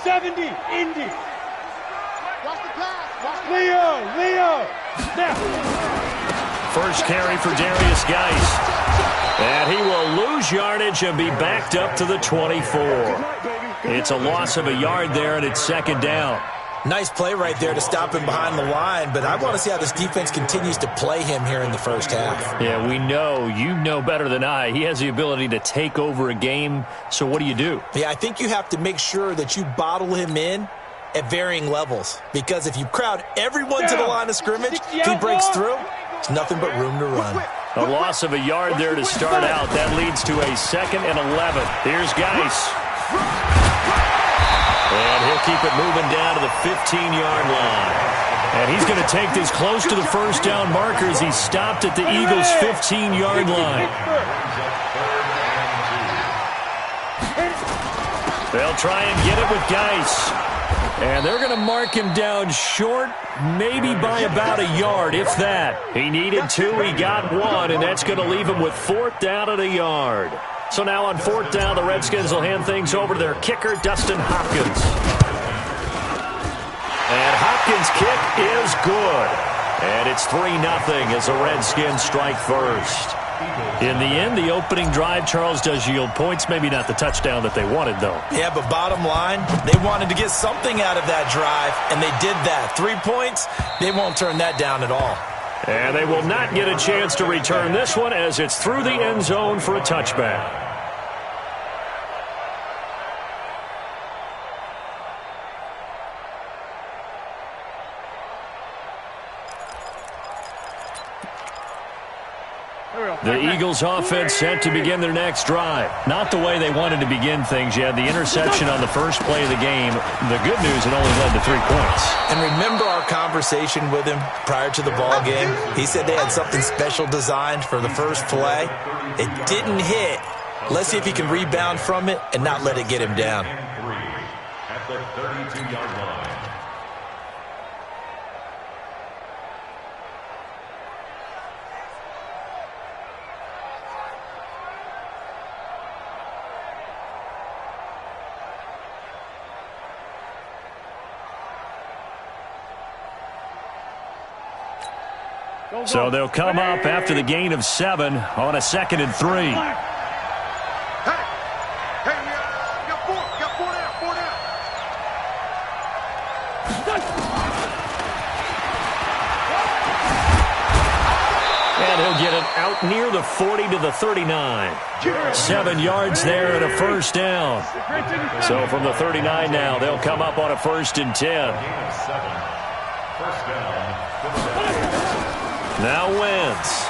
70, Indy. Watch the pass. Leo. Now. First carry for Darius Geis. And he will lose yardage and be backed up to the 24. It's a loss of a yard there, and it's second down. Nice play right there to stop him behind the line, but I want to see how this defense continues to play him here in the first half. Yeah, we know. You know better than I. He has the ability to take over a game, so what do you do? Yeah, I think you have to make sure that you bottle him in at varying levels, because if you crowd everyone to the line of scrimmage, if he breaks through, there's nothing but room to run. A loss of a yard there to start out. That leads to a 2nd and 11. Here's Geis. And he'll keep it moving down to the 15-yard line. And he's going to take this close to the first down marker as he stopped at the Eagles' 15-yard line. They'll try and get it with Geis. And they're going to mark him down short, maybe by about a yard, if that. He needed 2, he got 1, and that's going to leave him with 4th down and a yard. So now on 4th down, the Redskins will hand things over to their kicker, Dustin Hopkins. And Hopkins' kick is good. And it's 3-0 as the Redskins strike first. In the end, the opening drive, Charles, does yield points. Maybe not the touchdown that they wanted, though. Yeah, but bottom line, they wanted to get something out of that drive, and they did that. 3 points, they won't turn that down at all. And they will not get a chance to return this one as it's through the end zone for a touchback. The Eagles offense set to begin their next drive. Not the way they wanted to begin things. You had the interception on the first play of the game. The good news, it only led to 3 points. And remember our conversation with him prior to the ball game? He said they had something special designed for the first play. It didn't hit. Let's see if he can rebound from it and not let it get him down. At the 32-yard line. So they'll come up after the gain of 7 on a 2nd and 3. Hey, we got 4 down. And he'll get it out near the 40 to the 39. 7 yards there and a first down. So from the 39 now, they'll come up on a 1st and 10. First down. Now Wentz.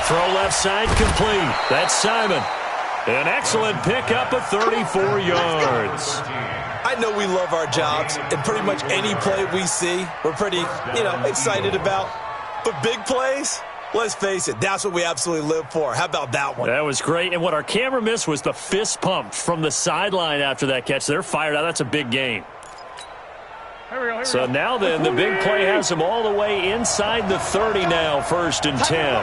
Throw left side complete. That's Simon. An excellent pickup of 34 yards. I know we love our jobs, and pretty much any play we see, we're pretty, excited about. But big plays, let's face it, that's what we absolutely live for. How about that one? That was great. And what our camera missed was the fist pump from the sideline after that catch. They're fired out. That's a big gain. So now then, the big play has them all the way inside the 30 now, 1st and 10. And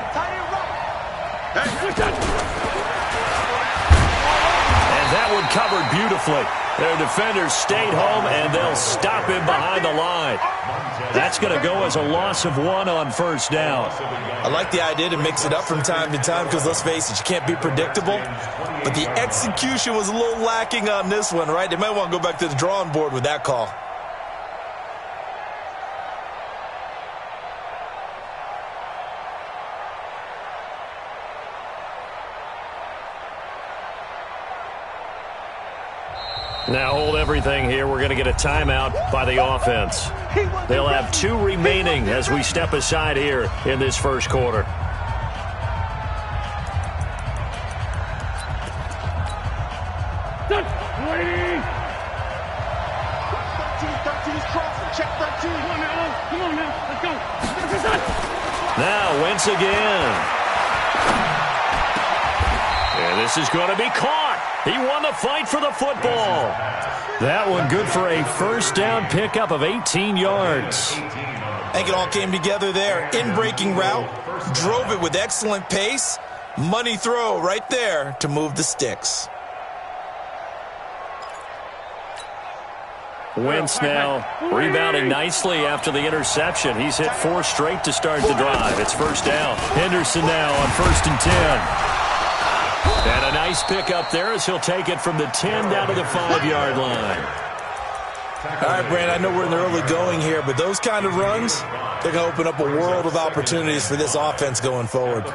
that one covered beautifully. Their defenders stayed home, and they'll stop him behind the line. That's going to go as a loss of 1 on 1st down. I like the idea to mix it up from time to time because, let's face it, you can't be predictable. But the execution was a little lacking on this one, right? They might want to go back to the drawing board with that call. Now hold everything here. We're going to get a timeout by the offense. They'll have 2 remaining as we step aside here in this first quarter. Now Wentz again. And this is going to be caught. He won the fight for the football. That one good for a first down pickup of 18 yards. I think it all came together there. In-breaking route, drove it with excellent pace. Money throw right there to move the sticks. Wentz now rebounding nicely after the interception. He's hit 4 straight to start the drive. It's first down. Henderson now on 1st and 10. And a nice pickup there as he'll take it from the 10 down to the 5-yard line. All right, Brand, I know we're in the early going here, but those kind of runs, they're going to open up a world of opportunities for this offense going forward.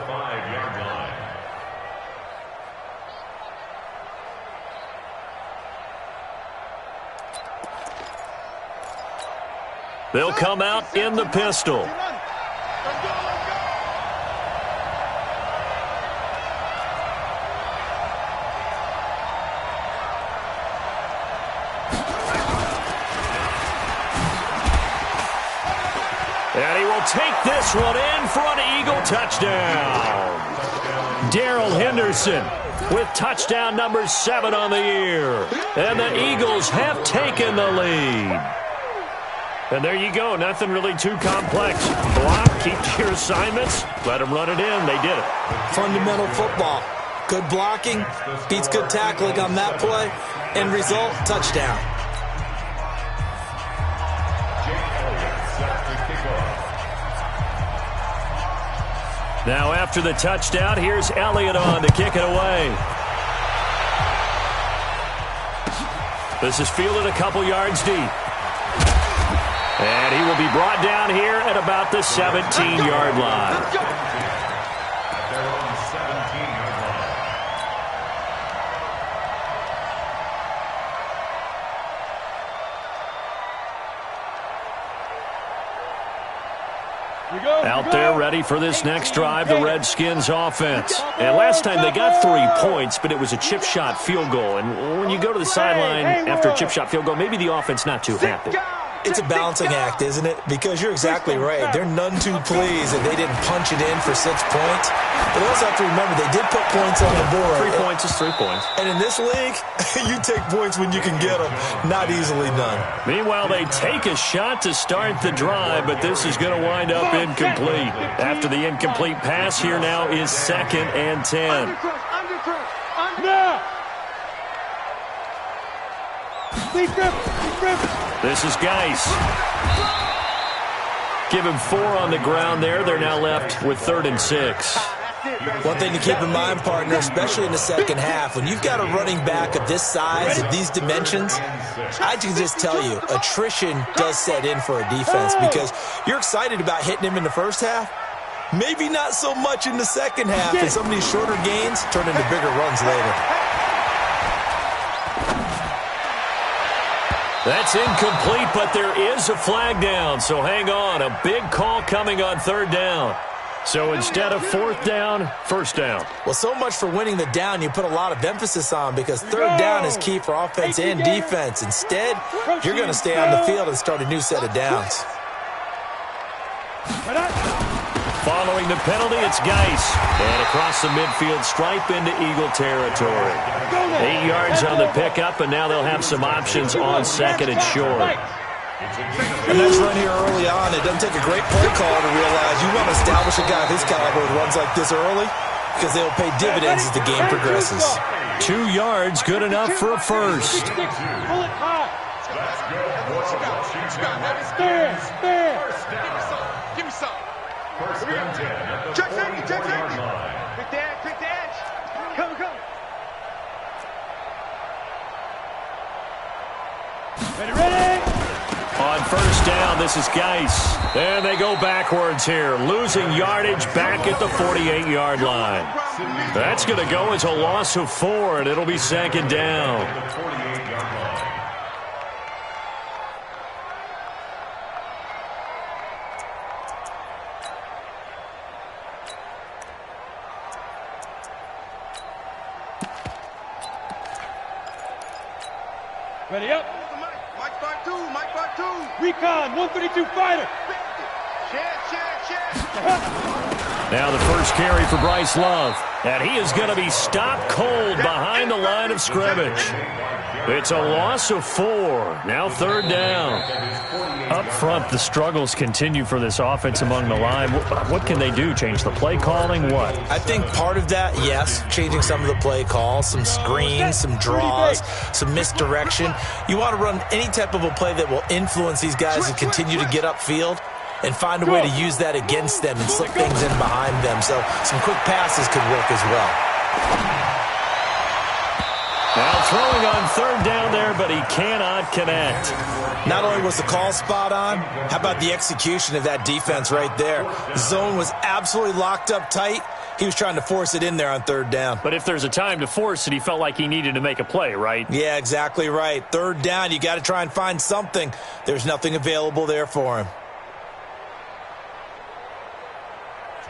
They'll come out in the pistol. And he will take this one in for an Eagle touchdown. Darrell Henderson with touchdown number 7 on the year. And the Eagles have taken the lead. And there you go. Nothing really too complex. Block, keep to your assignments, let them run it in. They did it. Fundamental football. Good blocking, beats good tackling on that play. End result, touchdown. Now after the touchdown, here's Elliott on to kick it away. This is fielded a couple yards deep. And he will be brought down here at about the 17-yard line. Out there ready for this next drive, the Redskins offense. And last time they got 3 points, but it was a chip shot field goal. And when you go to the sideline after a chip shot field goal, maybe the offense not too happy. It's a balancing act, isn't it? Because you're exactly right. They're none too pleased that they didn't punch it in for 6 points. But also have to remember, they did put points on the board. 3 points is 3 points. And in this league, you take points when you can get them. Not easily done. Meanwhile, they take a shot to start the drive, but this is going to wind up incomplete. After the incomplete pass, here now is 2nd and 10. This is Geis. Give him 4 on the ground there. They're now left with 3rd and 6. One thing to keep in mind, partner, especially in the second half, when you've got a running back of this size, of these dimensions, I can just tell you, attrition does set in for a defense because you're excited about hitting him in the first half. Maybe not so much in the second half, and some of these shorter gains turn into bigger runs later. That's incomplete, but there is a flag down, so hang on. A big call coming on 3rd down. So instead of 4th down, 1st down. Well, so much for winning the down you put a lot of emphasis on because 3rd down is key for offense and defense. Instead, you're going to stay on the field and start a new set of downs. Following the penalty, it's Geis. And across the midfield stripe into Eagle territory. 8 yards on the pickup, and now they'll have some options on 2nd and short. A nice run here early on. It doesn't take a great play caller to realize you want to establish a guy of his caliber with runs like this early because they'll pay dividends as the game progresses. 2 yards, good enough for a first. Give me some. Check safety, check safety. Pick the edge. Come. Ready? On 1st down, this is Geis. And they go backwards here, losing yardage back at the 48-yard line. That's going to go as a loss of 4, and it'll be 2nd down. Ready up. Mike 5-2. Recon, 132 fighter. Now the first carry for Bryce Love. And he is going to be stopped cold behind the line of scrimmage. It's a loss of 4. Now third down. Up front, the struggles continue for this offense among the line. What can they do? Change the play calling? What? I think part of that, yes, changing some of the play calls, some screens, some draws, some misdirection. You want to run any type of a play that will influence these guys and continue to get upfield and find a way to use that against them and slip things in behind them. So some quick passes could work as well. Now throwing on third down there, but he cannot connect. Not only was the call spot on, how about the execution of that defense right there? The zone was absolutely locked up tight. He was trying to force it in there on third down. But if there's a time to force it, he felt like he needed to make a play, right? Yeah, exactly right. Third down, you got to try and find something. There's nothing available there for him.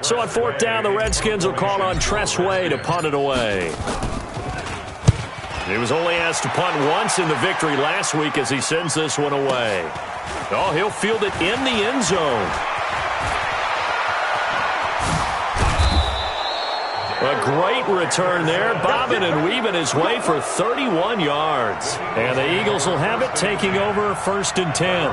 So on fourth down, the Redskins will call on Tressway to punt it away. He was only asked to punt once in the victory last week as he sends this one away. Oh, he'll field it in the end zone. A great return there, bobbing and weaving his way for 31 yards. And the Eagles will have it, taking over 1st and 10.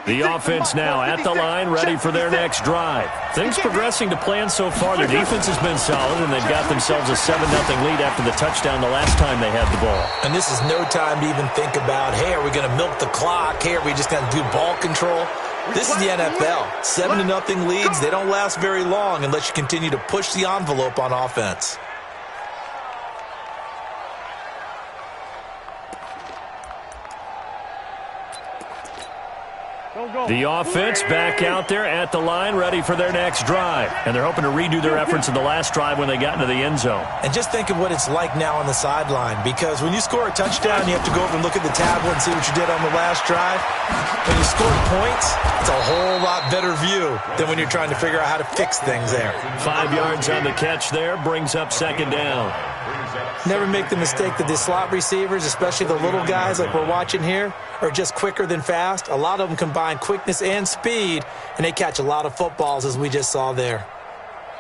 The offense now at the line, ready for their next drive. Things progressing to plan so far. Their defense has been solid, and they've got themselves a 7-0 lead after the touchdown the last time they had the ball. And this is no time to even think about, hey, are we going to milk the clock? Hey, are we just going to do ball control? This is the NFL. 7-0 leads, they don't last very long unless you continue to push the envelope on offense. The offense back out there at the line, ready for their next drive. And they're hoping to redo their efforts in the last drive when they got into the end zone. And just think of what it's like now on the sideline, because when you score a touchdown, you have to go over and look at the tablet and see what you did on the last drive. When you score points, it's a whole lot better view than when you're trying to figure out how to fix things there. 5 yards on the catch there, brings up 2nd down. Never make the mistake that the slot receivers, especially the little guys like we're watching here, are just quicker than fast. A lot of them combine quickness and speed, and they catch a lot of footballs, as we just saw there.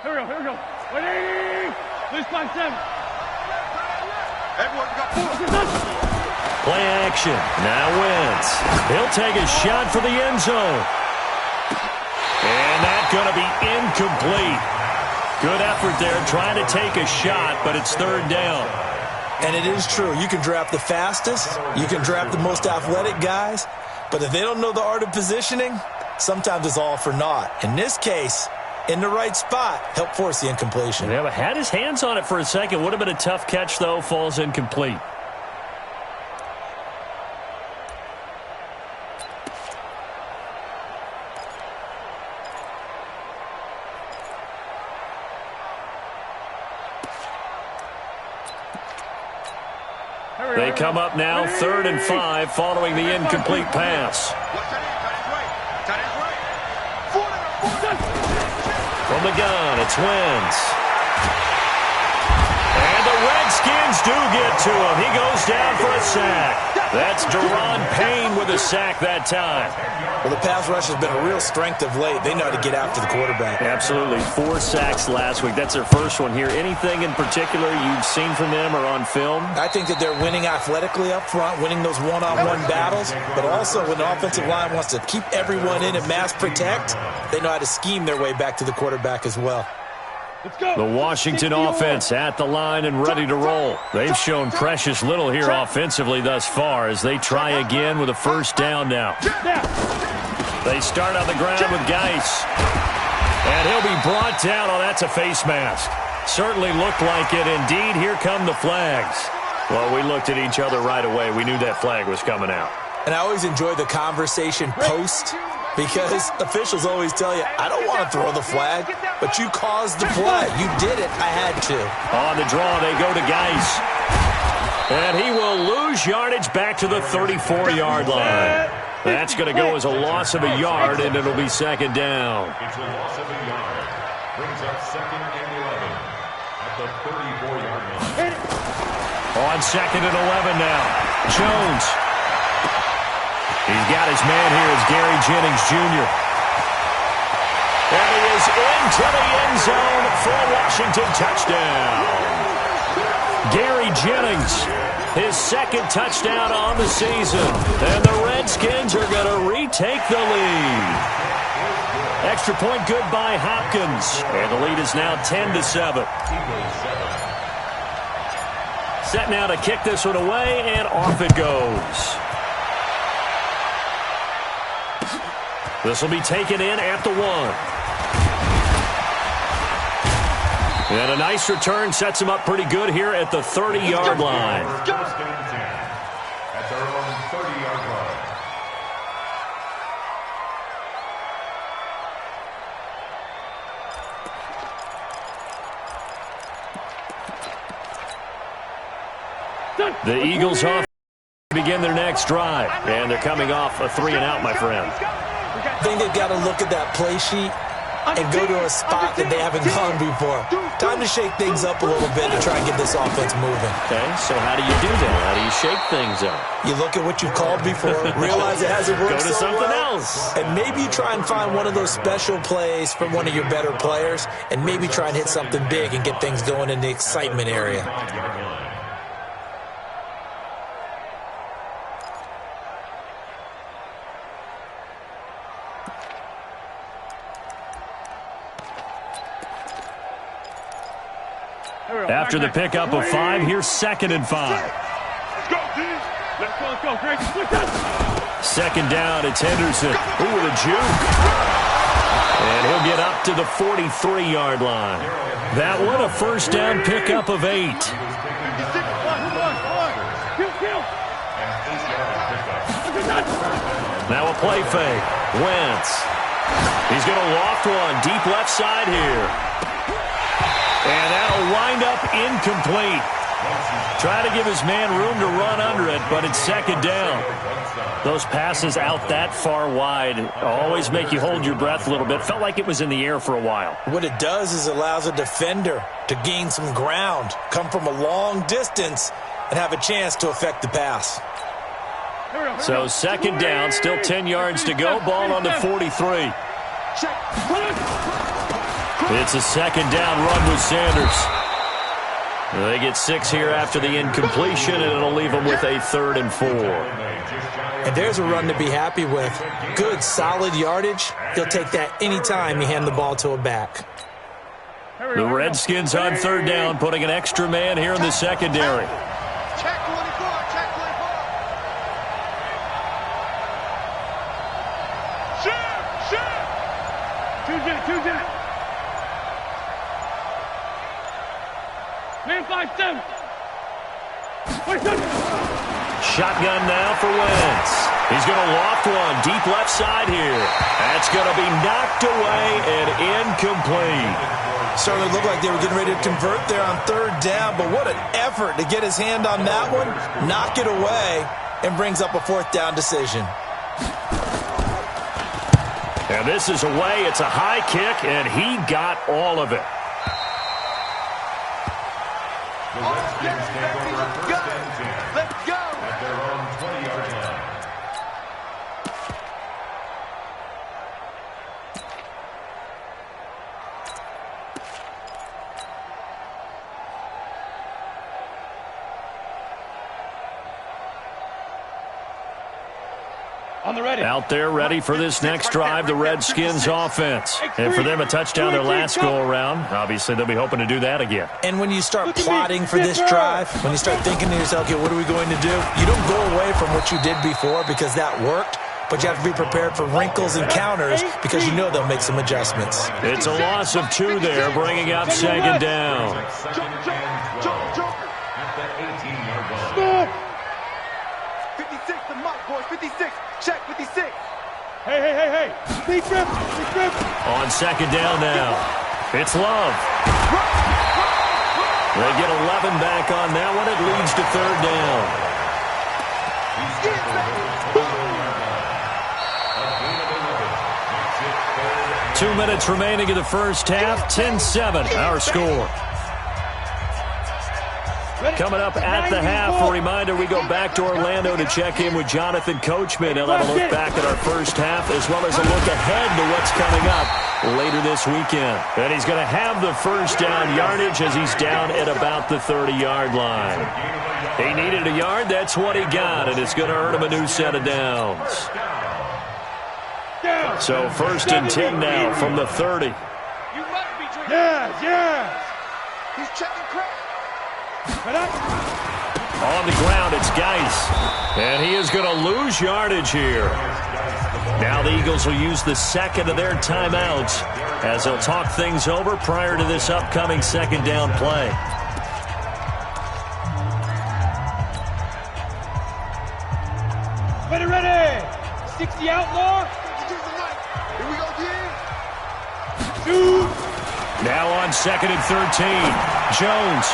Here we go. Ready? Please, 5-7. Everyone got 4. Play action. Now Wentz. He'll take a shot for the end zone. And that's going to be incomplete. Good effort there, trying to take a shot, but it's 3rd down. And it is true. You can draft the fastest. You can draft the most athletic guys. But if they don't know the art of positioning, sometimes it's all for naught. In this case, in the right spot, help force the incompletion. Yeah, but had his hands on it for a second. Would have been a tough catch, though. Falls incomplete. They come up now 3rd and 5 following the incomplete pass. From the gun, it's Wentz. And the Redskins do get to him. He goes down for a sack. That's Deron Payne with a sack that time. Well, the pass rush has been a real strength of late. They know how to get after the quarterback. Absolutely. 4 sacks last week. That's their first one here. Anything in particular you've seen from them or on film? I think that they're winning athletically up front, winning those one-on-one battles, but also when the offensive line wants to keep everyone in and mass protect, they know how to scheme their way back to the quarterback as well. The Washington offense at the line and ready to roll. They've shown precious little here offensively thus far as they try again with a 1st down now. They start on the ground with Geis. And he'll be brought down. Oh, that's a face mask. Certainly looked like it. Indeed, here come the flags. Well, we looked at each other right away. We knew that flag was coming out. And I always enjoy the conversation post, because officials always tell you, I don't want to throw the flag, but you caused the play. You did it. I had to. On the draw, they go to Geis. And he will lose yardage back to the 34-yard line. That's going to go as a loss of a yard, and it'll be 2nd down. It's a loss of a yard. Brings up 2nd and 11 at the 34-yard line. On 2nd and 11 now. Jones. He's got his man here. It's Gary Jennings, Jr. And he is into the end zone for a Washington touchdown. Gary Jennings, his second touchdown on the season. And the Redskins are going to retake the lead. Extra point good by Hopkins. And the lead is now 10-7. Set now to kick this one away, and off it goes. This will be taken in at the 1. And a nice return sets him up pretty good here at the 30-yard line. At their own 30-yard line. The Eagles off to begin their next drive. And they're coming off a 3-and-out, my friend. I think they've got to look at that play sheet and go to a spot that they haven't gone before. Time to shake things up a little bit to try and get this offense moving. Okay, so how do you do that? How do you shake things up? You look at what you've called before, realize it hasn't worked Go to so something well, else. and maybe you try and find one of those special plays from one of your better players, and maybe try and hit something big and get things going in the excitement area. After the pickup of 5, here's 2nd and 5. Let's go, dude. Let's go, Greg. Second down, it's Henderson. Ooh, with a juke. And he'll get up to the 43-yard line. That one, a first down pickup of 8. Now a play fake. Wentz. He's going to loft one deep left side here. And that'll wind up incomplete. Try to give his man room to run under it, but it's second down. Those passes out that far wide always make you hold your breath a little bit. Felt like it was in the air for a while. What it does is it allows a defender to gain some ground, come from a long distance, and have a chance to affect the pass. So second down, still 10 yards to go. Ball on the 43. It's a second down run with Sanders. They get 6 here after the incompletion, and it'll leave them with a 3rd and 4. And there's a run to be happy with. Good, solid yardage. He'll take that anytime you hand the ball to a back. The Redskins on 3rd down, putting an extra man here in the secondary. Check 24, check 24. Shoot! Tuesday. Man 5-7. Shotgun now for Wentz. He's going to loft one deep left side here. That's going to be knocked away and incomplete. Certainly looked like they were getting ready to convert there on 3rd down, but what an effort to get his hand on that one, knock it away, and brings up a 4th down decision. And this is away. It's a high kick, and he got all of it. The Redskins take over 1st and 10. Let's go. At their own 20-yard line. Out there ready for this next drive, the Redskins offense. And for them, a touchdown their last go-around. Obviously, they'll be hoping to do that again. And when you start plotting for this drive, when you start thinking to yourself, okay, what are we going to do? You don't go away from what you did before because that worked, but you have to be prepared for wrinkles and counters because you know they'll make some adjustments. It's a loss of 2 there, bringing up 2nd down. At the 18-yard line. 56, the mark, boys. 56. Check 56. Hey. Big grip. On 2nd down now. It's Love. They get 11 back on that one. It leads to 3rd down. 2 minutes remaining in the first half. 10-7, our score. Coming up at the half, a reminder, we go back to Orlando to check in with Jonathan Coachman. He'll have a look back at our first half as well as a look ahead to what's coming up later this weekend. And he's going to have the first down yardage as he's down at about the 30-yard line. He needed a yard. That's what he got, and it's going to earn him a new set of downs. So 1st and 10 now from the 30. Yes. He's checking crack. On the ground, it's Geis. And he is going to lose yardage here. Now the Eagles will use the second of their timeouts as they'll talk things over prior to this upcoming second down play. Ready. 60 outlaw. Here we go, Now on 2nd and 13, Jones.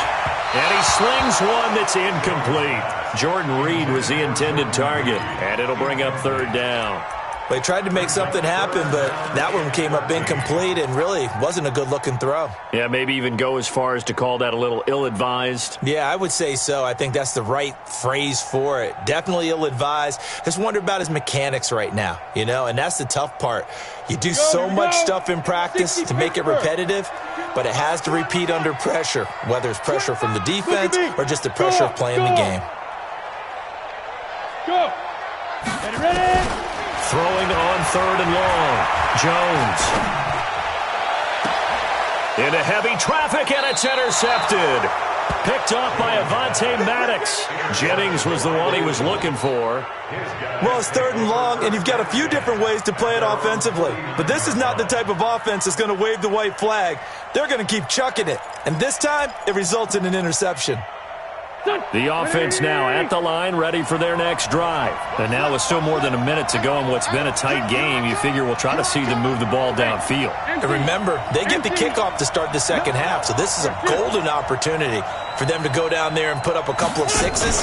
And he slings one that's incomplete. Jordan Reed was the intended target, and it'll bring up 3rd down. They tried to make something happen, but that one came up incomplete and really wasn't a good-looking throw. Yeah, maybe even go as far as to call that a little ill-advised. Yeah, I would say so. I think that's the right phrase for it. Definitely ill-advised. Just wonder about his mechanics right now, and that's the tough part. You do so much stuff in practice to make it repetitive, but it has to repeat under pressure, whether it's pressure from the defense or just the pressure of playing the game. Go. Ready. Throwing on 3rd and long. Jones. Into heavy traffic, and it's intercepted. Picked off by Avonte Maddox. Jennings was the one he was looking for. Well, it's 3rd and long, and you've got a few different ways to play it offensively. But this is not the type of offense that's going to wave the white flag. They're going to keep chucking it. And this time, it results in an interception. The offense now at the line, ready for their next drive. And now with still more than a minute to go in what's been a tight game, you figure we'll try to see them move the ball downfield. And remember, they get the kickoff to start the second half, so this is a golden opportunity for them to go down there and put up a couple of sixes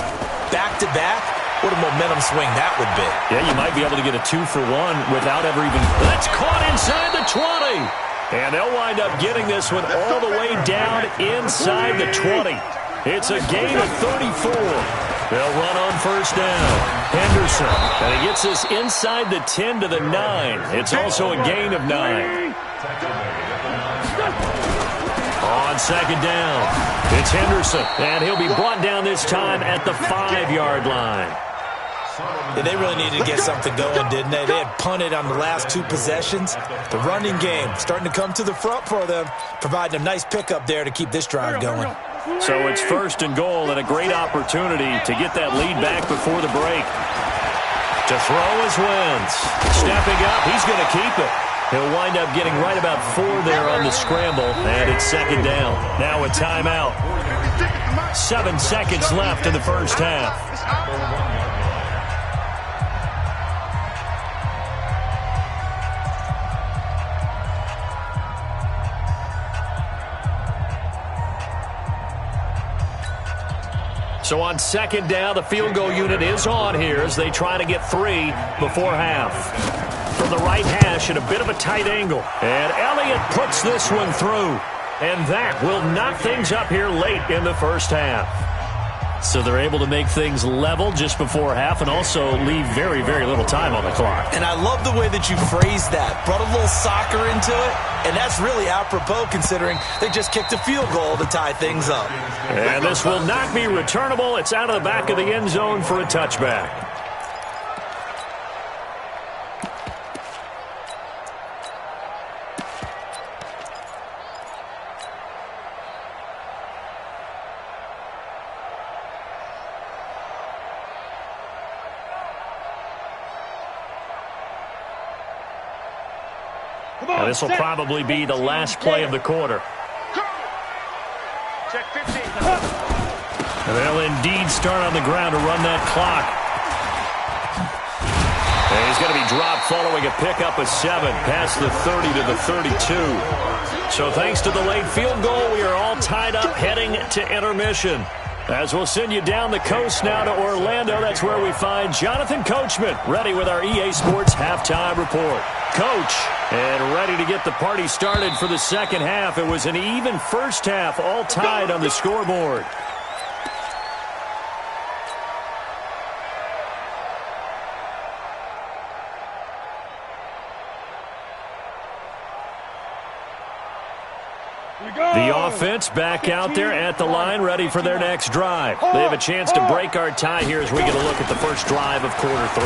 back-to-back. What a momentum swing that would be. Yeah, you might be able to get a 2-for-1 without ever even... That's caught inside the 20. And they'll wind up getting this one all the way down inside the 20. It's a gain of 34. They'll run on 1st down. Henderson. And he gets this inside the 10 to the 9. It's also a gain of 9. On 2nd down, it's Henderson. And he'll be brought down this time at the 5-yard line. Yeah, they really needed to get something going, didn't they? They had punted on the last 2 possessions. The running game starting to come to the front for them, providing a nice pickup there to keep this drive going. So it's 1st and goal and a great opportunity to get that lead back before the break. To throw his wins. Stepping up, he's going to keep it. He'll wind up getting right about 4 there on the scramble, and it's 2nd down. Now a timeout. 7 seconds left in the first half. So on 2nd down, the field goal unit is on here as they try to get 3 before half. From the right hash at a bit of a tight angle. And Elliott puts this one through. And that will knock things up here late in the first half. So they're able to make things level just before half and also leave very, very little time on the clock. And I love the way that you phrased that. Brought a little soccer into it. And that's really apropos considering they just kicked a field goal to tie things up. And this will not be returnable. It's out of the back of the end zone for a touchback. Now, this will probably be the last play of the quarter. Check 15. And they'll indeed start on the ground to run that clock. And he's going to be dropped following a pickup of 7 past the 30 to the 32. So thanks to the late field goal, we are all tied up heading to intermission. As we'll send you down the coast now to Orlando, that's where we find Jonathan Coachman ready with our EA Sports halftime report. Coach, and ready to get the party started for the second half. It was an even first half, all tied on the scoreboard. The offense back out there at the line, ready for their next drive. They have a chance to break our tie here as we get a look at the first drive of quarter 3.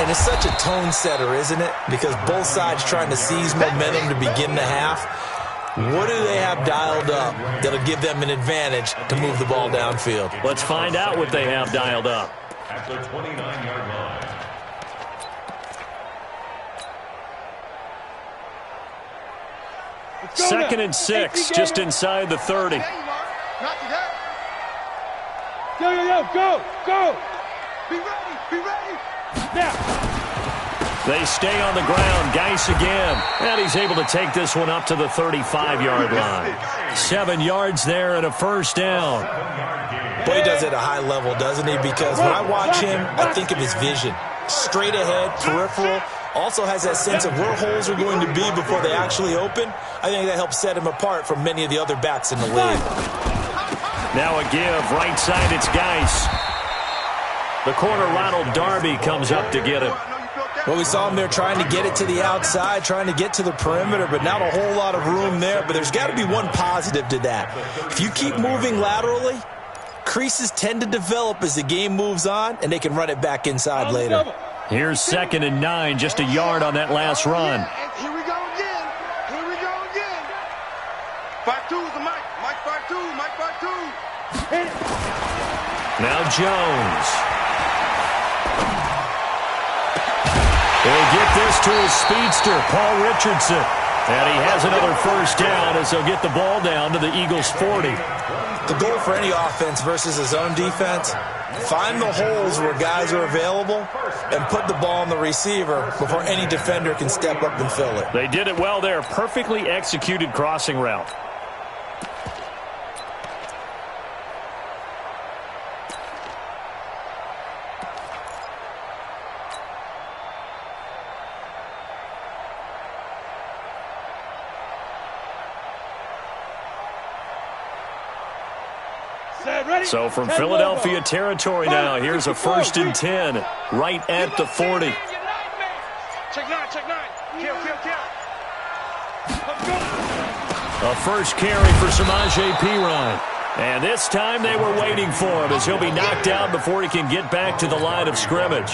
And it's such a tone setter, isn't it? Because both sides trying to seize momentum to begin the half. What do they have dialed up that'll give them an advantage to move the ball downfield? Let's find out what they have dialed up. At the 29-yard line. Second and 6, just inside the 30. Go. Be ready. Now. They stay on the ground. Geis again. And he's able to take this one up to the 35-yard line. 7 yards there and a first down. Boy, he does it at a high level, doesn't he? Because when I watch him, I think of his vision. Straight ahead, peripheral. Also has that sense of where holes are going to be before they actually open. I think that helps set him apart from many of the other backs in the league. Now a give. Right side, it's Geis. The corner, Ronald Darby, comes up to get him. Well, we saw him there trying to get it to the outside, trying to get to the perimeter, but not a whole lot of room there. But there's got to be one positive to that. If you keep moving laterally, creases tend to develop as the game moves on, and they can run it back inside later. Here's 2nd and 9, just a yard on that last run. Here we go again. 5-2 is the Mike. Mike 5-2. Now Jones. He'll get this to his speedster, Paul Richardson. And he has another first down as he'll get the ball down to the Eagles' 40. The goal for any offense versus his own defense, find the holes where guys are available and put the ball on the receiver before any defender can step up and fill it. They did it well there. Perfectly executed crossing route. So from Philadelphia territory now, here's a 1st and 10, right at the 40. Check 9. Kill. A first carry for Samaje Perine. And this time they were waiting for him as he'll be knocked out before he can get back to the line of scrimmage.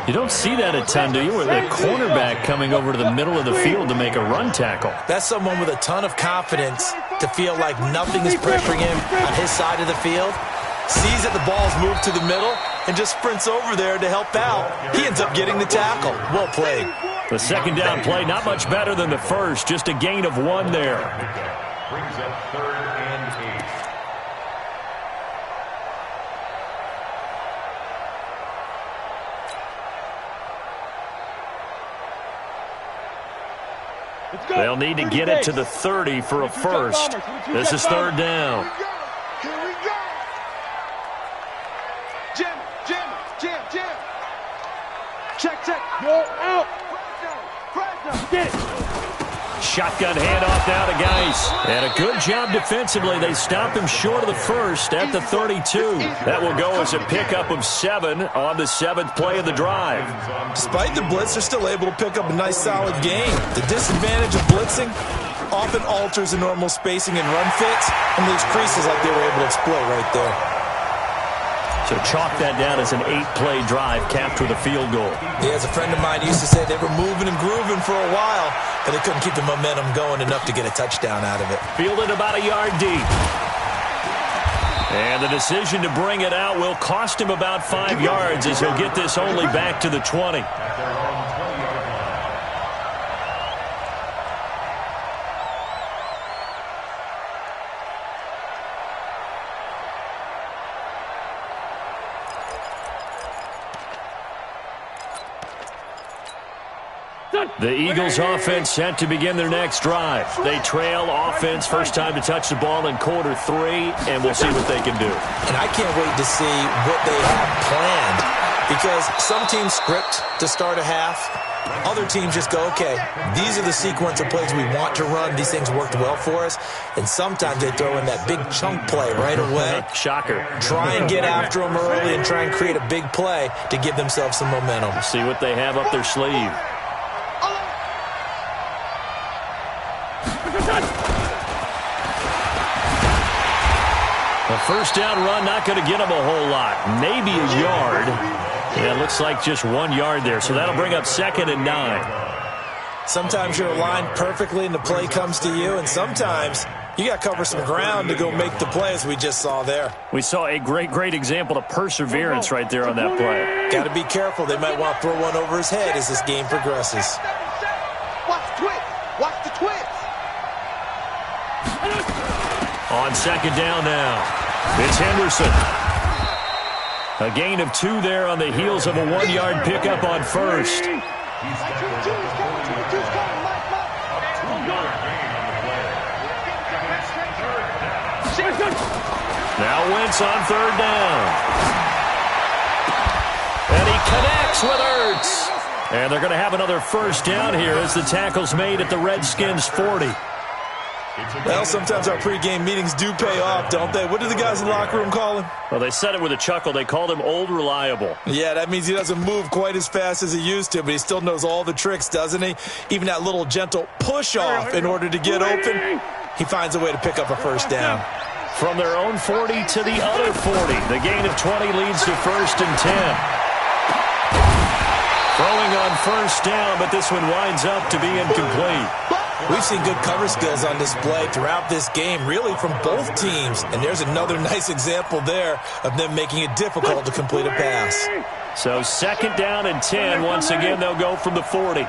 You don't see that a ton, do you? With a cornerback coming over to the middle of the field to make a run tackle. That's someone with a ton of confidence to feel like nothing is pressuring him on his side of the field. Sees that the ball's moved to the middle and just sprints over there to help out. He ends up getting the tackle. Well played. The second down play, not much better than the first. Just a gain of 1 there. Brings up 3rd and 8. They'll need to get it to the 30 for a first. This is 3rd down. Here we go. Jam. Check. Go out. Get it. Shotgun handoff now to Geis. And a good job defensively. They stop him short of the first at the 32. That will go as a pickup of 7 on the 7th play of the drive. Despite the blitz, they're still able to pick up a nice solid gain. The disadvantage of blitzing often alters the normal spacing and run fits and leaves creases like they were able to exploit right there. So chalk that down as an 8-play drive capped with a field goal. Yeah, as a friend of mine used to say, they were moving and grooving for a while, but they couldn't keep the momentum going enough to get a touchdown out of it. Fielded about a yard deep. And the decision to bring it out will cost him about 5 yards as he'll get this only back to the 20. The Eagles offense set to begin their next drive. They trail offense, first time to touch the ball in quarter 3, and we'll see what they can do. And I can't wait to see what they have planned, because some teams script to start a half. Other teams just go, okay, these are the sequence of plays we want to run. These things worked well for us. And sometimes they throw in that big chunk play right away. Shocker. Try and get after them early and try and create a big play to give themselves some momentum. See what they have up their sleeve. first down run not going to get him a whole lot. Maybe a yard. Yeah, it looks like just 1 yard there. So that'll bring up 2nd and 9. Sometimes you're aligned perfectly and the play comes to you, and sometimes you got to cover some ground to go make the play, as we just saw there. We saw a great example of perseverance right there on that play. Got to be careful. They might want to throw one over his head as this game progresses. Watch the twist. Watch the twist. On 2nd down now, it's Henderson. A gain of 2 there on the heels of a 1-yard pickup on first. Now Wentz on 3rd down. And he connects with Ertz. And they're going to have another first down here as the tackle's made at the Redskins' 40. Well, sometimes our pregame meetings do pay off, don't they? What do the guys in the locker room call him? Well, they said it with a chuckle. They called him Old Reliable. Yeah, that means he doesn't move quite as fast as he used to, but he still knows all the tricks, doesn't he? Even that little gentle push-off in order to get open, he finds a way to pick up a first down. From their own 40 to the other 40. The gain of 20 leads to 1st and 10. Throwing on first down, but this one winds up to be incomplete. We've seen good cover skills on display throughout this game, really from both teams. And there's another nice example there of them making it difficult to complete a pass. So 2nd down and 10. Once again, they'll go from the 40. They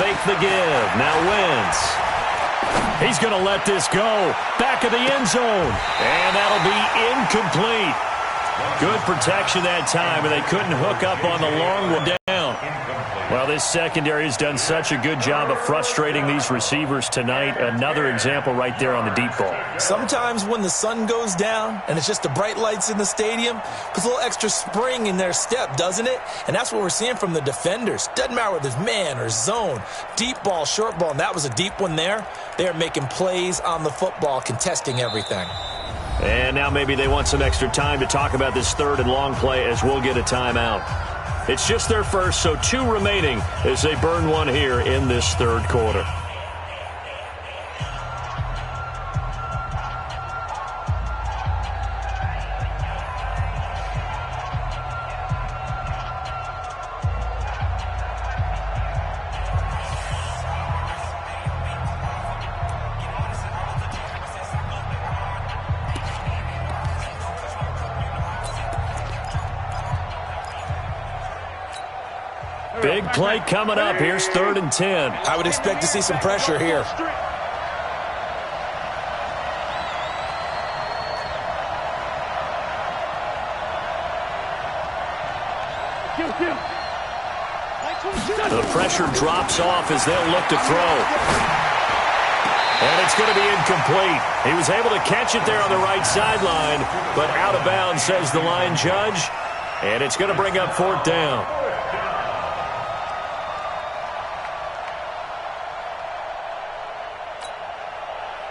fake the give. Now Wentz. He's going to let this go. Back of the end zone. And that'll be incomplete. Good protection that time, and they couldn't hook up on the long one down. Well, this secondary has done such a good job of frustrating these receivers tonight. Another example right there on the deep ball. Sometimes when the sun goes down and it's just the bright lights in the stadium, puts a little extra spring in their step, doesn't it? And that's what we're seeing from the defenders. Doesn't matter whether it's man or zone, deep ball, short ball, and that was a deep one there. They are making plays on the football, contesting everything. And now maybe they want some extra time to talk about this 3rd and long play as we'll get a timeout. It's just their first, so 2 remaining as they burn one here in this 3rd quarter. Big play coming up. Here's 3rd and 10. I would expect to see some pressure here. The pressure drops off as they'll look to throw. And it's going to be incomplete. He was able to catch it there on the right sideline, but out of bounds, says the line judge. And it's going to bring up 4th down.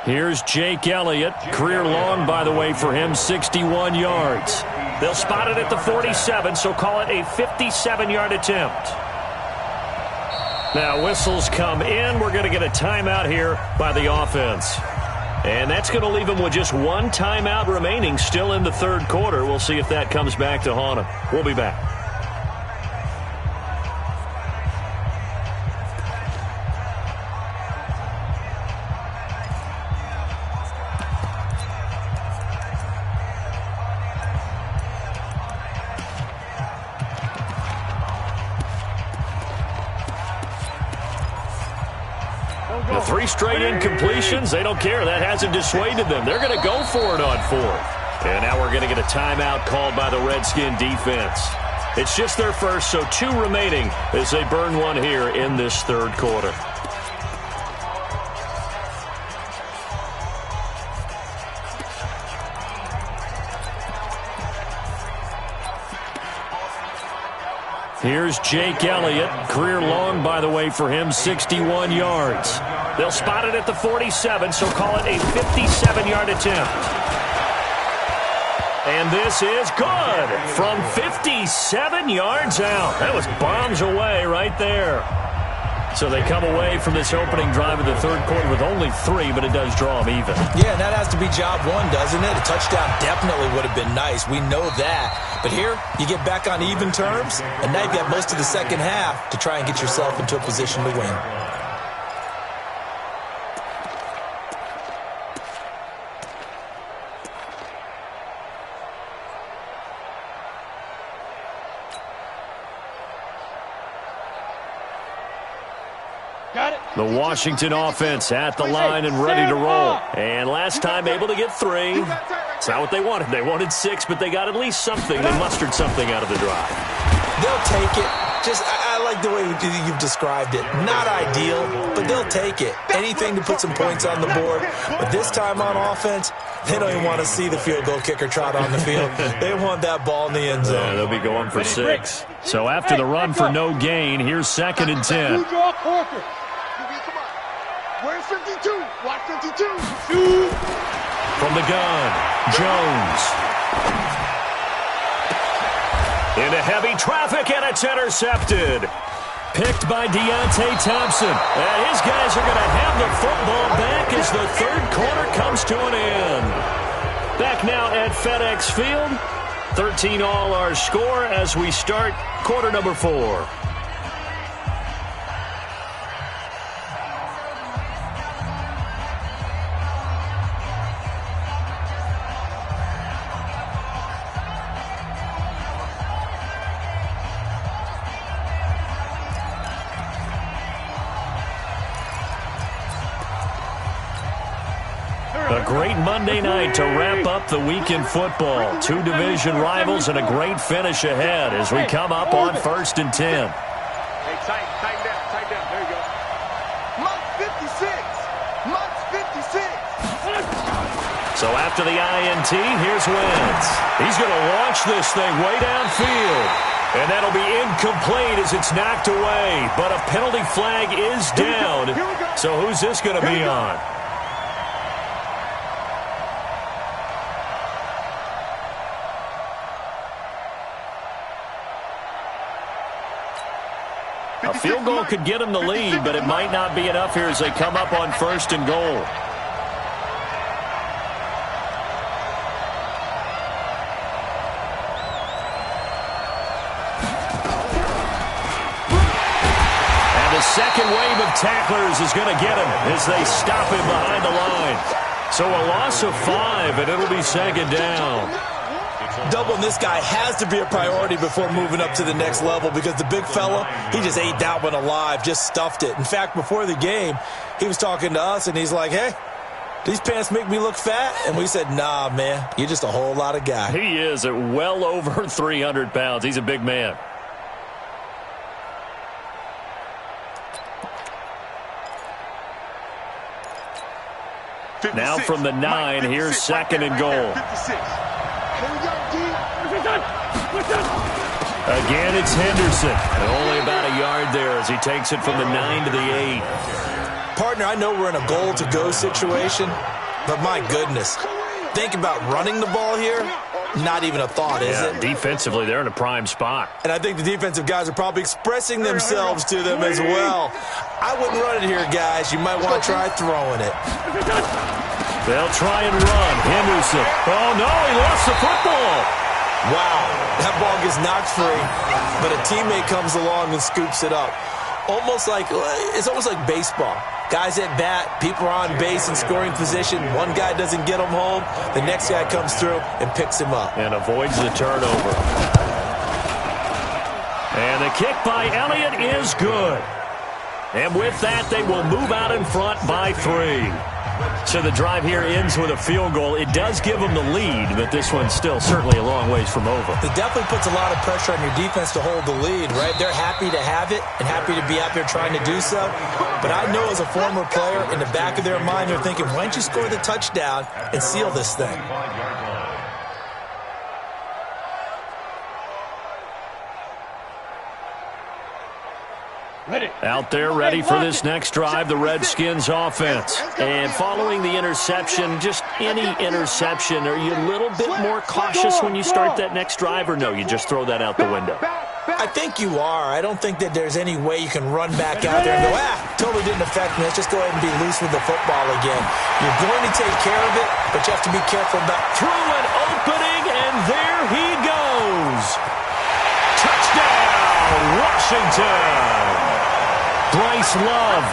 Here's Jake Elliott. Career long, by the way, for him, 61 yards. They'll spot it at the 47, so call it a 57-yard attempt. Now, whistles come in. We're going to get a timeout here by the offense. And that's going to leave them with just 1 timeout remaining still in the 3rd quarter. We'll see if that comes back to haunt them. We'll be back. The 3 straight incompletions, they don't care. That hasn't dissuaded them. They're going to go for it on 4th. And now we're going to get a timeout called by the Redskin defense. It's just their first, so 2 remaining as they burn one here in this 3rd quarter. Here's Jake Elliott. Career long, by the way, for him, 61 yards. They'll spot it at the 47, so call it a 57-yard attempt. And this is good from 57 yards out. That was bombs away right there. So they come away from this opening drive of the third quarter with only 3, but it does draw them even. Yeah, and that has to be job one, doesn't it? A touchdown definitely would have been nice. We know that. But here, you get back on even terms, and now you've got most of the second half to try and get yourself into a position to win. The Washington offense at the line and ready to roll. And last time able to get 3. It's not what they wanted. They wanted 6, but they got at least something. They mustered something out of the drive. They'll take it. I like the way you've described it. Not ideal, but they'll take it. Anything to put some points on the board. But this time on offense, they don't even want to see the field goal kicker trot on the field. They want that ball in the end zone. Yeah, they'll be going for 6. So after the run for no gain, here's 2nd and 10. Where's 52? Watch 52. From the gun, Jones. Into heavy traffic, and it's intercepted. Picked by Deontay Thompson. And his guys are going to have the football back as the third quarter comes to an end. Back now at FedEx Field. 13 all our score as we start quarter number 4. A great Monday night to wrap up the week in football. 2 division rivals and a great finish ahead as we come up on 1st and 10. Hey, tighten down. There you go. Month 56. Month 56. So after the INT, here's Wentz. He's going to launch this thing way downfield. And that'll be incomplete as it's knocked away. But a penalty flag is down. So who's this going to be on? A field goal could get them the lead, but it might not be enough here as they come up on 1st and goal. And the second wave of tacklers is going to get him as they stop him behind the line. So a loss of 5, and it'll be 2nd down. Doubling this guy has to be a priority before moving up to the next level because the big fella, he just ate that one alive, just stuffed it. In fact, before the game, he was talking to us, and he's like, hey, these pants make me look fat? And we said, nah, man, you're just a whole lot of guy. He is at well over 300 pounds. He's a big man. Now from the 9, here's 2nd and goal. Again, it's Henderson. And only about a yard there as he takes it from the 9 to the 8. Partner, I know we're in a goal-to-go situation, but my goodness, think about running the ball here. Not even a thought, is it? Defensively, they're in a prime spot. And I think the defensive guys are probably expressing themselves to them as well. I wouldn't run it here, guys. You might want to try throwing it. They'll try and run. Henderson. Oh, no, he lost the football. Wow, that ball gets knocked free, but a teammate comes along and scoops it up. It's almost like baseball. Guys at bat, people are on base in scoring position. One guy doesn't get him home. The next guy comes through and picks him up. And avoids the turnover. And the kick by Elliott is good. And with that, they will move out in front by 3. So the drive here ends with a field goal. It does give them the lead, but this one's still certainly a long ways from over. It definitely puts a lot of pressure on your defense to hold the lead, right? They're happy to have it and happy to be out there trying to do so. But I know as a former player, in the back of their mind, they're thinking, why don't you score the touchdown and seal this thing? Out there ready for this next drive, the Redskins offense. And following the interception, just any interception, are you a little bit more cautious when you start that next drive, or no, you just throw that out the window? I think you are. I don't think that there's any way you can run back out there and go, totally didn't affect me. Let's just go ahead and be loose with the football again. You're going to take care of it, but you have to be careful about... Through an opening, and there he goes. Touchdown, Washington. Bryce Love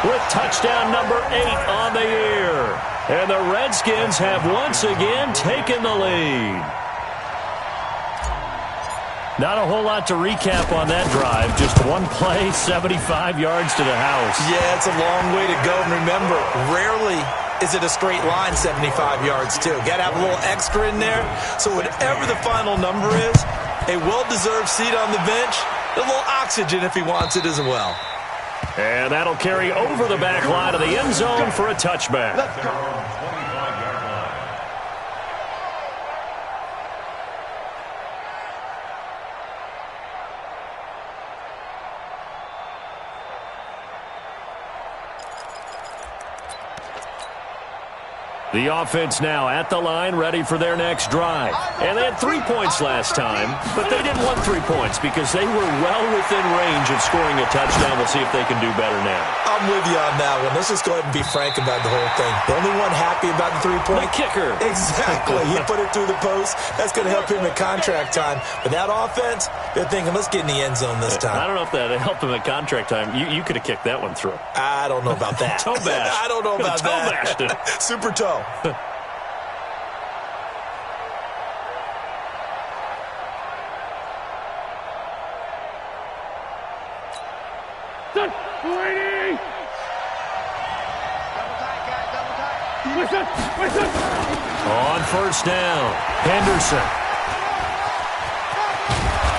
with touchdown number 8 on the year. And the Redskins have once again taken the lead. Not a whole lot to recap on that drive. Just one play, 75 yards to the house. Yeah, it's a long way to go. And remember, rarely is it a straight line 75 yards, too. Got to have a little extra in there. So whatever the final number is, a well-deserved seat on the bench, a little oxygen if he wants it as well. And that'll carry over the back line of the end zone for a touchback. Let's go. 25-yard line. The offense now at the line, ready for their next drive. And they had 3 points last time, but they didn't want 3 points because they were well within range of scoring a touchdown. We'll see if they can do better now. I'm with you on that one. Let's just go ahead and be frank about the whole thing. The only one happy about the 3-point... The kicker. Exactly. He put it through the post. That's going to help him at contract time. But that offense, they're thinking, let's get in the end zone this time. I don't know if that helped him at contract time. You could have kicked that one through. I don't know about that. Toe bash. I don't know about toe that. Bashed it. Super toe. On first down, Henderson.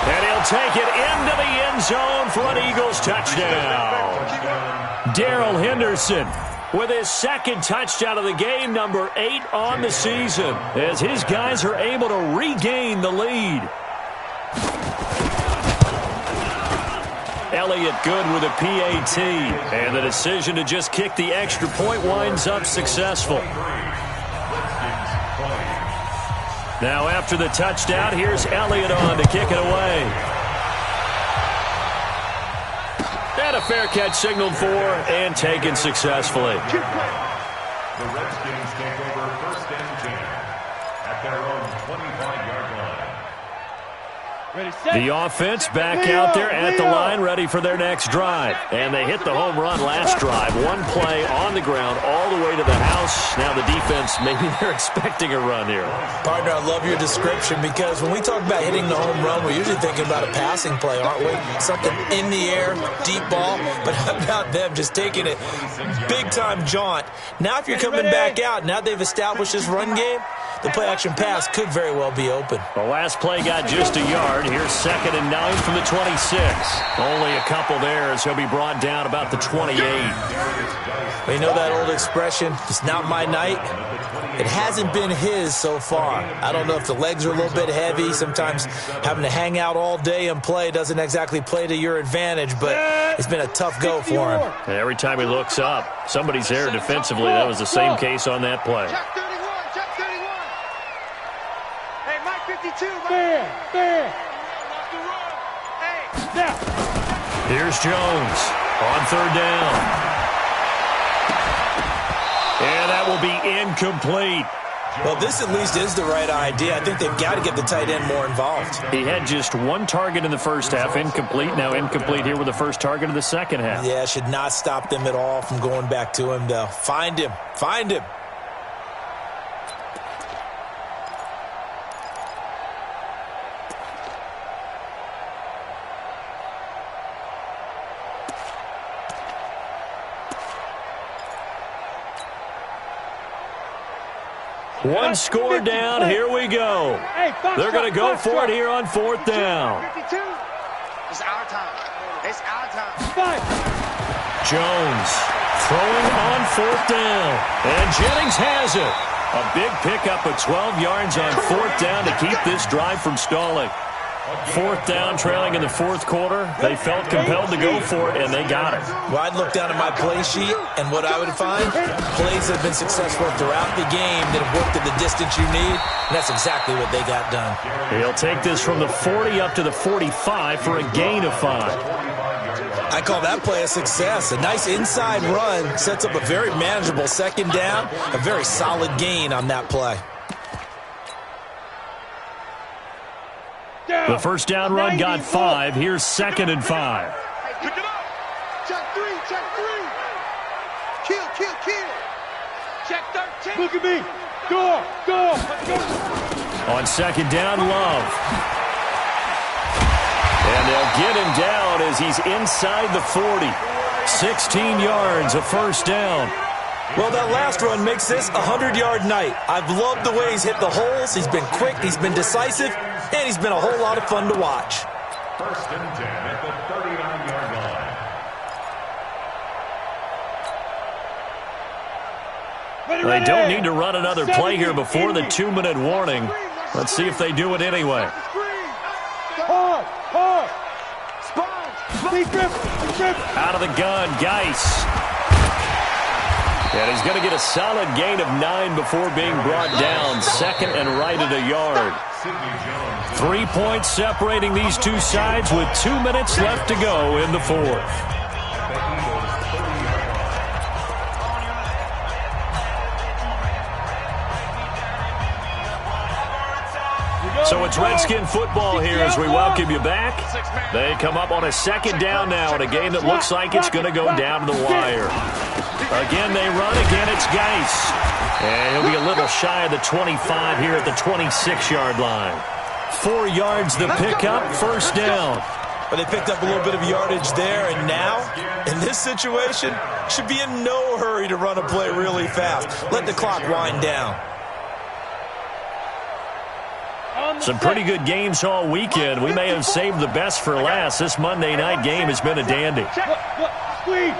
And he'll take it into the end zone for an Eagles touchdown. Darrell Henderson with his second touchdown of the game, number 8 on the season, as his guys are able to regain the lead. Elliott good with a PAT, and the decision to just kick the extra point winds up successful. Now after the touchdown, here's Elliott on to kick it away. And a fair catch signaled for and taken successfully. The Redskins take over first and 10 at their own 25-yard line. The offense back out there at the line, ready for their next drive. And they hit the home run last drive. One play on the ground all the way to the house. Now the defense, maybe they're expecting a run here. Partner, I love your description because when we talk about hitting the home run, we're usually thinking about a passing play, aren't we? Something in the air, deep ball. But how about them just taking it big-time jaunt? Now if you're coming back out, now they've established this run game, the play-action pass could very well be open. The last play got just a yard. Here's 2nd and 9 from the 26. Only a couple there as he'll be brought down about the 28. You know that old expression, it's not my night? It hasn't been his so far. I don't know if the legs are a little bit heavy. Sometimes having to hang out all day and play doesn't exactly play to your advantage, but it's been a tough go for him. And every time he looks up, somebody's there defensively. That was the same case on that play. Check 31. Hey, Mike 52. There. Here's Jones on 3rd down. And that will be incomplete. Well, this at least is the right idea. I think they've got to get the tight end more involved. He had just one target in the first half, incomplete. Now incomplete here with the first target of the second half. Yeah, should not stop them at all from going back to him, though. Find him. One score down. Here we go. They're going to go for it here on 4th down. 52. It's our time. Jones throwing on 4th down. And Jennings has it. A big pickup of 12 yards on 4th down to keep this drive from stalling. Fourth down, trailing in the fourth quarter. They felt compelled to go for it, and they got it. Well, I'd look down at my play sheet, and what I would find, plays that have been successful throughout the game that have worked at the distance you need, and that's exactly what they got done. He'll take this from the 40 up to the 45 for a gain of 5. I call that play a success. A nice inside run sets up a very manageable second down, a very solid gain on that play. The first down run got 5. Here's 2nd and 5. Pick it up. Check 3, check 3. Kill, kill, kill. Check 13. Look at me. Go, go, go. On 2nd down, Love. And they'll get him down as he's inside the 40. 16 yards, a first down. Well, that last run makes this a 100-yard night. I've loved the way he's hit the holes. He's been quick, he's been decisive, and he's been a whole lot of fun to watch. 1st and 10 at the 39-yard line. They don't need to run another play here before the 2-minute warning. Let's see if they do it anyway. Hard, hard. Spine. Out of the gun, Geis. And he's going to get a solid gain of 9 before being brought down. 2nd and right at a yard. 3 points separating these two sides with 2 minutes left to go in the fourth. So it's Redskin football here as we welcome you back. They come up on a 2nd down now in a game that looks like it's going to go down to the wire. Again, they run. Again, it's Geis. And he'll be a little shy of the 25 here at the 26-yard line. 4 yards the pickup, first down. But they picked up a little bit of yardage there, and now, in this situation, should be in no hurry to run a play really fast. Let the clock wind down. Some pretty good games all weekend. We may have saved the best for last. This Monday night game has been a dandy. Squeeze.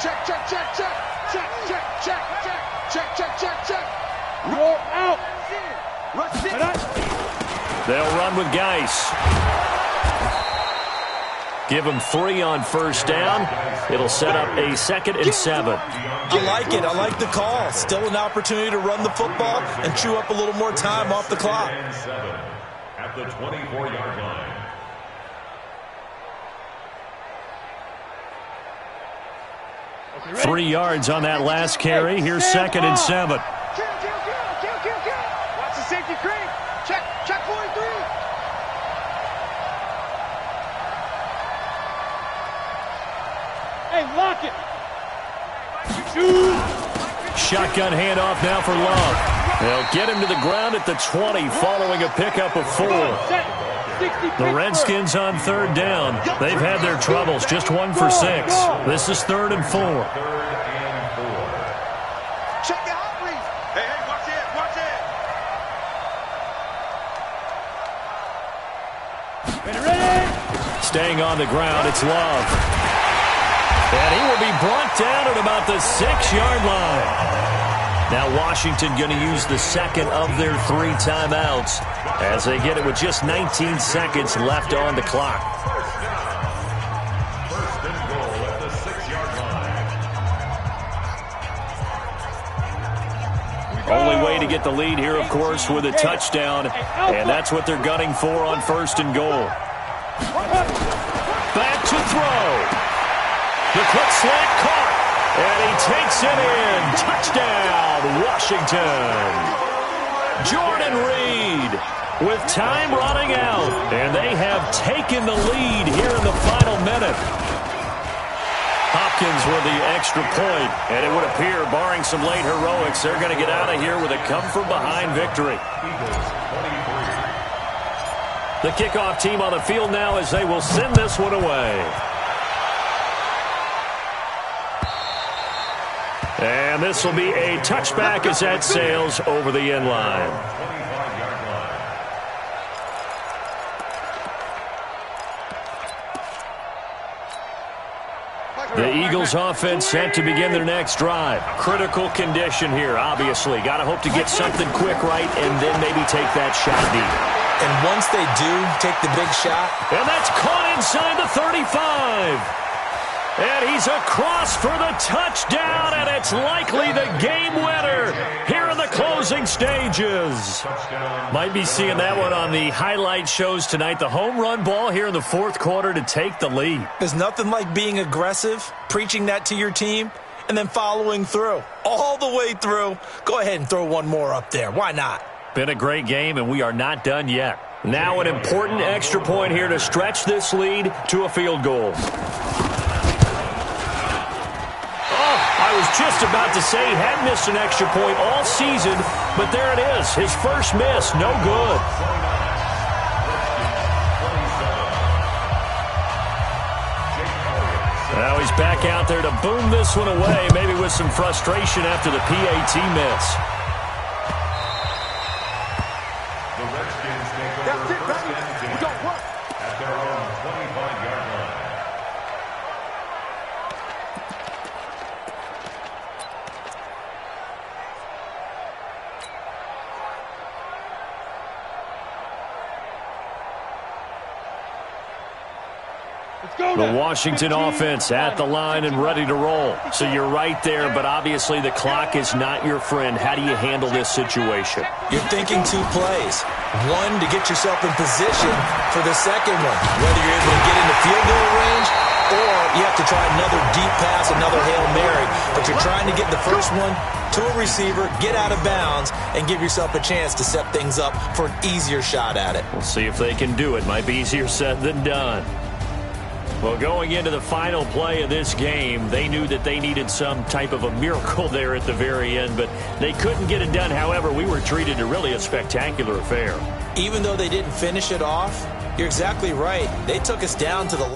Check, check, check, check. Check, check, check, check. Check, check, check, check. Roll out. Rush it. They'll run with Geis. Give him 3 on first down. It'll set up a 2nd and 7. I like it. I like the call. Still an opportunity to run the football and chew up a little more time off the clock. At the 24-yard line. Three yards on that last carry. Here's 2nd and 7. Kill. Watch the safety creep. Check 43. Hey, lock it. Shotgun handoff now for Love. They'll get him to the ground at the 20 following a pickup of 4. The Redskins on 3rd down. They've had their troubles, just 1 for 6. This is 3rd and 4. Check your hot read. Hey, watch it. Ready. Staying on the ground, it's Love. And he will be brought down at about the 6-yard line. Now Washington going to use the 2nd of their 3 timeouts as they get it with just 19 seconds left on the clock. 1st and goal at the 6-yard line. Only way to get the lead here, of course, with a touchdown, and that's what they're gunning for on 1st and goal. Back to throw. The quick slant caught, and he takes it in. Touchdown, Washington. Jordan Reed with time running out, and they have taken the lead here in the final minute. Hopkins with the extra point, and it would appear, barring some late heroics, they're going to get out of here with a come-from-behind victory. The kickoff team on the field now as they will send this one away. And this will be a touchback as that sails over the end line. The Eagles offense set to begin their next drive. Critical condition here, obviously. Got to hope to get something quick right and then maybe take that shot deep. And once they do take the big shot. And that's caught inside the 35. And he's across for the touchdown, and it's likely the game winner here in the closing stages. Might be seeing that one on the highlight shows tonight. The home run ball here in the fourth quarter to take the lead. There's nothing like being aggressive, preaching that to your team, and then following through. All the way through. Go ahead and throw one more up there. Why not? Been a great game, and we are not done yet. Now an important extra point here to stretch this lead to a field goal. I was just about to say he hadn't missed an extra point all season, but there it is. His first miss, no good. Now he's back out there to boom this one away, maybe with some frustration after the PAT miss. The Redskins take over first and 10 at their own 25-yard line. The Washington offense at the line and ready to roll. So you're right there, but obviously the clock is not your friend. How do you handle this situation? You're thinking two plays. One, to get yourself in position for the second one, whether you're able to get into field goal range or you have to try another deep pass, another Hail Mary. But you're trying to get the first one to a receiver, get out of bounds, and give yourself a chance to set things up for an easier shot at it. We'll see if they can do it. Might be easier said than done. Well, going into the final play of this game, they knew that they needed some type of a miracle there at the very end, but they couldn't get it done. However, we were treated to really a spectacular affair. Even though they didn't finish it off, you're exactly right. They took us down to the